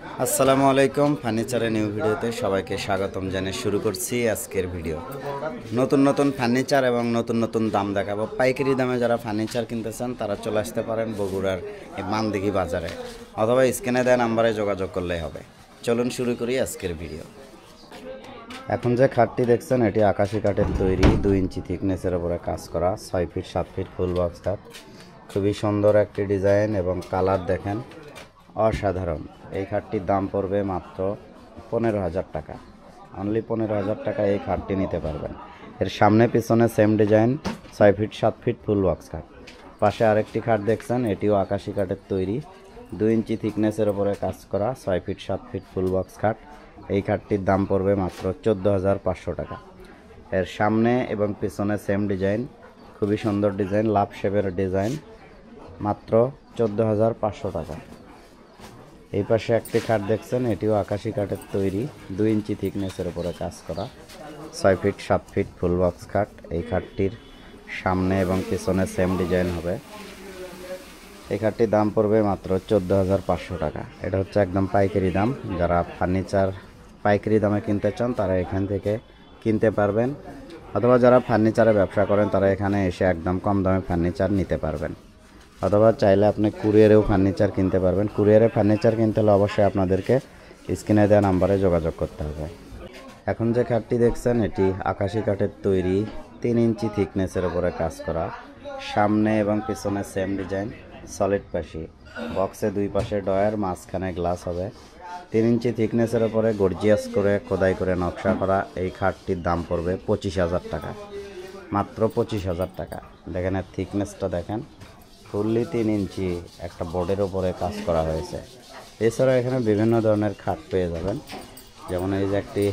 আসসালামু আলাইকুম। ফার্নিচারের নিউ ভিডিওতে সবাইকে স্বাগতম জানিয়ে শুরু করছি আজকের ভিডিও। নতুন নতুন ফার্নিচার এবং নতুন নতুন দাম দেখাবো। পাইকারি দামে যারা ফার্নিচার কিনতে চান তারা চলে আসতে পারেন বগুড়ার এই মানদিঘি বাজারে, অথবা স্ক্রিনে দেওয়া নাম্বারে যোগাযোগ করলেই হবে। চলুন শুরু করি আজকের ভিডিও। এখন যে খাটটি দেখছেন এটি আকাশি কাঠের তৈরি, 2 ইঞ্চি থিকনেসের উপরে কাজ করা, 6 ফিট 7 ফিট ফুল বক্স খাট। খুবই সুন্দর একটি ডিজাইন এবং কালার দেখেন অসাধারণ। এই খাটটির দাম পড়বে মাত্র 15,000 টাকা। অনলি 15,000 টাকা এই খাটটি নিতে পারবেন। এর সামনে পিছনে same design, 6 feet 7 feet full box খাট। পাশে আরেকটি খাট দেখছেন, এটিও আকাশি কাঠের তৈরি, 2 ইঞ্চি থিকনেসের উপরে কাজ করা, 6 ফিট 7 ফিট ফুল বক্স খাট। এই খাটটির দাম পড়বে মাত্র 14,500 টাকা। এর সামনে এবং পিছনে সেম ডিজাইন, খুবই সুন্দর ডিজাইন, লাভ শেপের ডিজাইন, মাত্র 14,500 টাকা। এই পাশে একটি খাট দেখছেন, এটিও আকাশি কাঠের তৈরি, 2 ইঞ্চি থিকনেসের উপরে কাজ করা, 6 ফিট 7 ফিট ফুল বক্স খাট। এই খাটটির সামনে এবং পিছনে সেম ডিজাইন হবে। এই খাটটির দাম পড়বে মাত্র 14,500 টাকা। এটা হচ্ছে একদম পাইকারি দাম। যারা ফার্নিচার পাইকারি দামে কিনতে চান তারা এখান থেকে কিনতে পারবেন, অথবা যারা ফার্নিচারে ব্যবসা করেন তারা এখানে এসে একদম কম দামে ফার্নিচার নিতে পারবেন, অথবা চাইলে আপনি কুরিয়ারেও ফার্নিচার কিনতে পারবেন। কুরিয়ারে ফার্নিচার কিনতে হলে অবশ্যই আপনাদেরকে স্ক্রিনে দেওয়া নাম্বারে যোগাযোগ করতে হবে। এখন যে খাটটি দেখছেন এটি আকাশি কাঠের তৈরি, 3 ইঞ্চি থিকনেসের উপরে কাজ করা, সামনে এবং পিছনে সেম ডিজাইন, সলিড পাশি, বক্সে 2 পাশে ডয়ার, মাঝখানে গ্লাস হবে। 3 ইঞ্চি থিকনেসের উপরে গর্জিয়াস করে খোদাই করে নকশা করা এই খাটটির দাম পড়বে 25,000 টাকা, মাত্র 25,000 টাকা। দেখেন এর থিকনেসটা দেখেন, ফুললি 3 ইঞ্চি একটা বোর্ডের উপরে কাজ করা হয়েছে। এছাড়াও এখানে বিভিন্ন ধরনের খাট পেয়ে যাবেন, যেমন এই যে একটি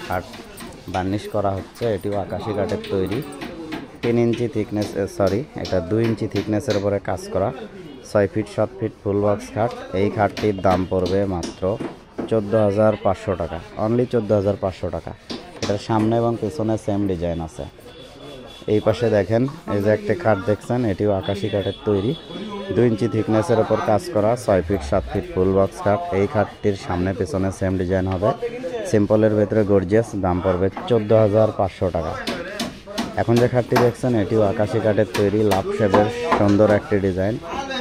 খাট বার্নিশ করা হচ্ছে, এটিও আকাশি কাঠের তৈরি, 3 ইঞ্চি থিকনেস, এটা 2 ইঞ্চি থিকনেসের উপরে কাজ করা, 6 ফিট 7 ফিট ফুল বক্স খাট। এই খাটটির দাম পড়বে মাত্র 14,500 টাকা, অনলি 14,500 টাকা। এটার সামনে এবং পেছনে সেম ডিজাইন আছে। এই পাশে দেখেন এই যে একটা খাট দেখছেন, এটিও আকাশি কাঠের তৈরি, 2 ইঞ্চি থিকনেসের ওপর কাজ করা, 6 ফিট 7 ফিট ফুল বক্স খাট। এই খাটটির সামনে পেছনে সেম ডিজাইন হবে, সিম্পলের ভেতরে গর্জিয়াস। দাম পড়বে 14,500 টাকা। এখন যে খাটটি দেখছেন এটিও আকাশি কাঠের তৈরি, লাভ শেপের সুন্দর একটি design,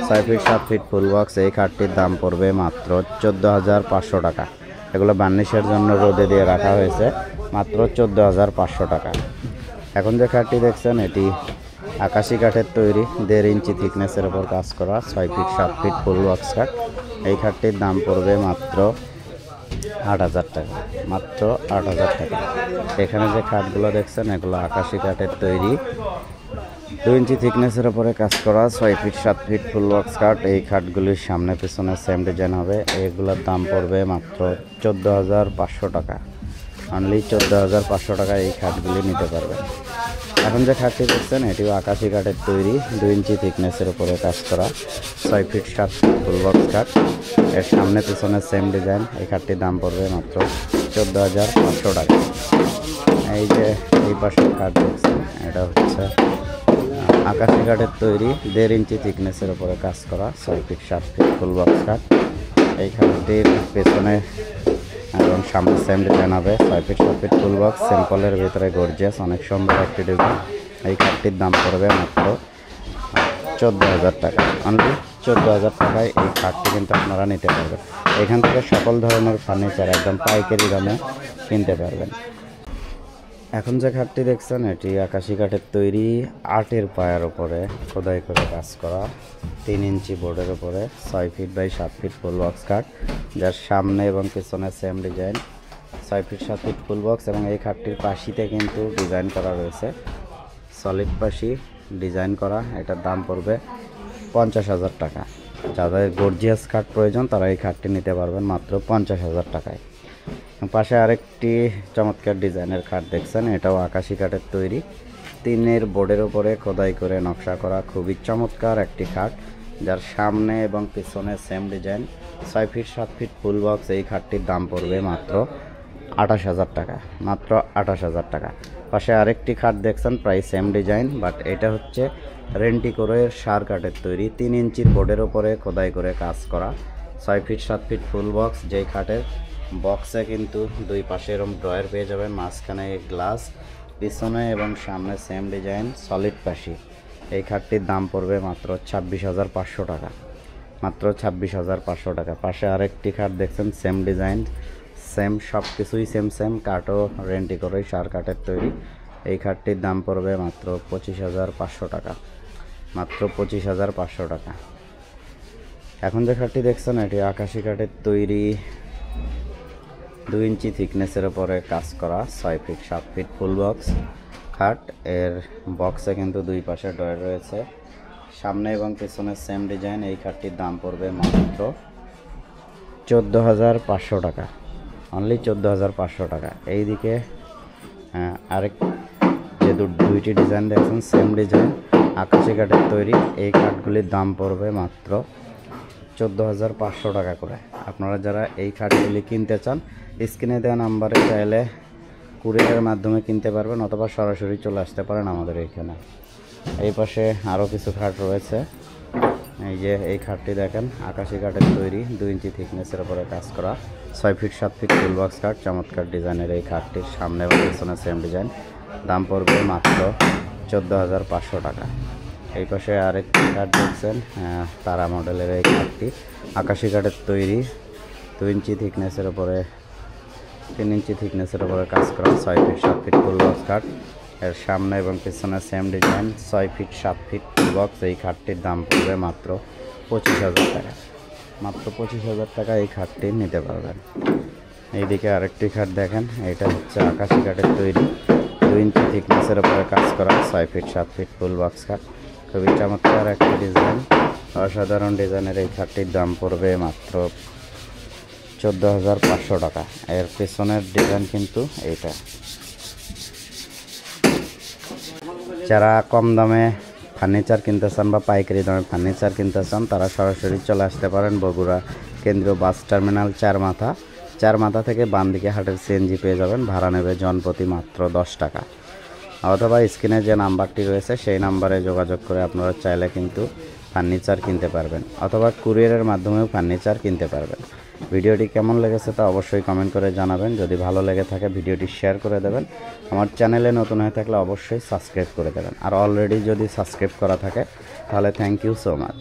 6 feet 7 feet full box. এই খাটটির দাম পড়বে মাত্র 14,500 টাকা। এগুলো বার্নিশের জন্য রোদে দিয়ে রাখা হয়েছে, মাত্র 14,500 টাকা। এখন যে খাটটি দেখছেন এটি আকাশি কাঠের তৈরি, 1.5 ইঞ্চি থিকনেসের ওপর কাজ করা, 6 ফিট 7 ফিট ফুল বক্স খাট। এই খাটটির দাম পড়বে মাত্র 8,000 টাকা, মাত্র 8,000 টাকা। এখানে যে খাটগুলো দেখছেন এগুলো আকাশি কাঠের তৈরি, 2 ইঞ্চি থিকনেসের ওপরে কাজ করা, 6 ফিট 7 ফিট ফুল বক্স খাট। এই খাটগুলির সামনে পিছনে সেম ডিজাইন হবে। এগুলোর দাম পড়বে মাত্র 14,500 টাকা, অনলি 14,500 টাকা এই খাটগুলি নিতে পারবেন। এখন যে খাটটি দেখছেন এটিও আকাশি কাঠের তৈরি, 2 ইঞ্চি থিকনেসের উপরে কাজ করা, 6 ফিট 7 ফিট ফুল বক্স খাট। এর সামনে পিছনে সেম ডিজাইন। এই খাটটির দাম পড়বে মাত্র 14,500 টাকা। এই যে এই পাশের খাট দেখছেন এটা হচ্ছে আকাশি কাঠের তৈরি, 1.5 ইঞ্চি থিকনেসের উপরে কাজ করা, 6 ফিট 7 ফিট ফুল বক্স খাট। এই খাটটির পেছনে এবং সামনে সেম ডিজাইন হবে, 6 ফিট 7 ফিট ফুল বক্স, সিম্পলের ভিতরে গর্জিয়াস, অনেক সুন্দর একটি ডিজাইন। এই খাটটির দাম পড়বে মাত্র 14,000 টাকা, অনলি 14,000 টাকায় এই খাটটি কিন্তু আপনারা নিতে পারবেন। এখান থেকে সকল ধরনের ফার্নিচার একদম পাইকারি দামে কিনতে পারবেন। এখন যে খাটটি দেখছেন এটি আকাশি কাঠের তৈরি, 8 পায়ার উপরে খোদাই করে কাজ করা, 3 ইঞ্চি বোর্ডের উপরে, 6 feet by 7 feet full box খাট, যার সামনে এবং পিছনে same design, 6 feet 7 feet full box. এবং এই খাটটির পাশিতে কিন্তু ডিজাইন করা রয়েছে, সলিড পাশি ডিজাইন করা। এটার দাম পড়বে 50,000 টাকা। যাদের গর্জিয়াস খাট প্রয়োজন তারা এই খাটটি নিতে পারবেন মাত্র 50,000 টাকায়। পাশে আরেকটি চমৎকার ডিজাইনের খাট দেখছেন, এটাও আকাশি কাঠের তৈরি, 3 বোর্ডের উপরে খোদাই করে নকশা করা, খুবই চমৎকার একটি খাট, যার সামনে এবং পিছনে same design, 6 feet 7 feet full box. এই খাটটির দাম পড়বে মাত্র 28,000 টাকা, মাত্র 28,000 টাকা। পাশে আরেকটি খাট দেখছেন প্রায় সেম ডিজাইন, বাট এটা হচ্ছে রেন্টি করে সার কাঠের তৈরি, 3 ইঞ্চির বোর্ডের উপরে খোদাই করে কাজ করা, 6 ফিট 7 ফিট ফুল বক্স, যেই খাটের বক্সে কিন্তু দুই পাশে এরকম ড্রয়ার পেয়ে যাবেন, মাঝখানে গ্লাস, পিছনে এবং সামনে সেম ডিজাইন সলিড পাশি। এই খাটটির দাম পড়বে মাত্র 26,500 টাকা, মাত্র 26,500 টাকা। পাশে আরেকটি খাট দেখছেন সেম ডিজাইন, সেম সব কিছুই সেম কাঠও রেন্টি করে সার কাঠের তৈরি। এই খাটটির দাম পড়বে মাত্র 25,500 টাকা, মাত্র 25,500 টাকা। এখন যে খাটটি দেখছেন এটি আকাশি কাঠের তৈরি, 2 ইঞ্চি থিকনেসের ওপরে কাজ করা 6 ফিট 7 ফিট ফুল বক্স খাট। এর বক্সে কিন্তু দুই পাশে ড্রয়ার রয়েছে, সামনে এবং পিছনে সেম ডিজাইন। এই খাটটির দাম পড়বে মাত্র 14,500 টাকা, অনলি 14,500 টাকা। এইদিকে আরেক যে দুইটি ডিজাইন দেখছেন সেম ডিজাইন, আকাশি কাঠের তৈরি। এই খাটগুলির দাম পড়বে মাত্র 14,500 টাকা করে। আপনারা যারা এই খাটগুলি কিনতে চান স্ক্রিনে দেওয়া নাম্বারে চাইলে কুরিয়ারের মাধ্যমে কিনতে পারবেন, অথবা সরাসরি চলে আসতে পারেন আমাদের এইখানে। এই পাশে আরও কিছু খাট রয়েছে। এই যে এই খাটটি দেখেন আকাশি কাঠের তৈরি, 2 ইঞ্চি থিকনেসের উপরে কাজ করা 6 ফিট 7 ফিট ফুল বক্স খাট, চমৎকার ডিজাইনের এই খাটটির সামনে এবং পিছনে সেম ডিজাইন। দাম পড়বে মাত্র 14,500 টাকা। এই পাশে আরেকটি খাট দেখছেন তারা মডেলের এই খাটটি, আকাশি কাঠের তৈরি, 2 ইঞ্চি থিকনেসের উপরে 3 ইঞ্চি থিকনেসের উপরে কাজ করা 6 ফিট 7 ফিট ফুল বক্স খাট। এর সামনে এবং পিছনে same design, 6 feet 7 feet full box. এই খাটটির দাম পড়বে মাত্র 25,000 টাকা, মাত্র 25,000 টাকা এই খাটটি নিতে পারবেন। এইদিকে আরেকটি খাট দেখেন, এটা হচ্ছে আকাশি কাঠের তৈরি, 2 ইঞ্চি থিকনেসের উপরে কাজ করা 6 ফিট 7 ফিট ফুল বক্স খাট। খুবই চমৎকার একটি ডিজাইন, অসাধারণ ডিজাইনের এই খাটটির দাম পড়বে মাত্র 14,500 টাকা। এর পেছনের ডিজাইন কিন্তু এইটা। যারা কম দামে ফার্নিচার কিনতে চান বা পাইকারি দামে ফার্নিচার কিনতে চান তারা সরাসরি চলে আসতে পারেন বগুড়া কেন্দ্রীয় বাস টার্মিনাল চার মাথা থেকে বাম দিকে হাটের সিএনজি পেয়ে যাবেন। ভাড়া নেবে জনপ্রতি মাত্র 10 টাকা, অথবা স্ক্রিনে যে নাম্বারটি রয়েছে সেই নাম্বারে যোগাযোগ করে আপনারা চাইলে কিন্তু ফার্নিচার কিনতে পারবেন, অথবা কুরিয়ারের মাধ্যমেও ফার্নিচার কিনতে পারবেন। ভিডিওটি কেমন লেগেছে তা অবশ্যই কমেন্ট করে জানাবেন। যদি ভালো লেগে থাকে ভিডিওটি শেয়ার করে দেবেন। আমার চ্যানেলে নতুন হয়ে থাকলে অবশ্যই সাবস্ক্রাইব করে দেবেন, আর অলরেডি যদি সাবস্ক্রাইব করা থাকে তাহলে থ্যাংক ইউ সো মাচ।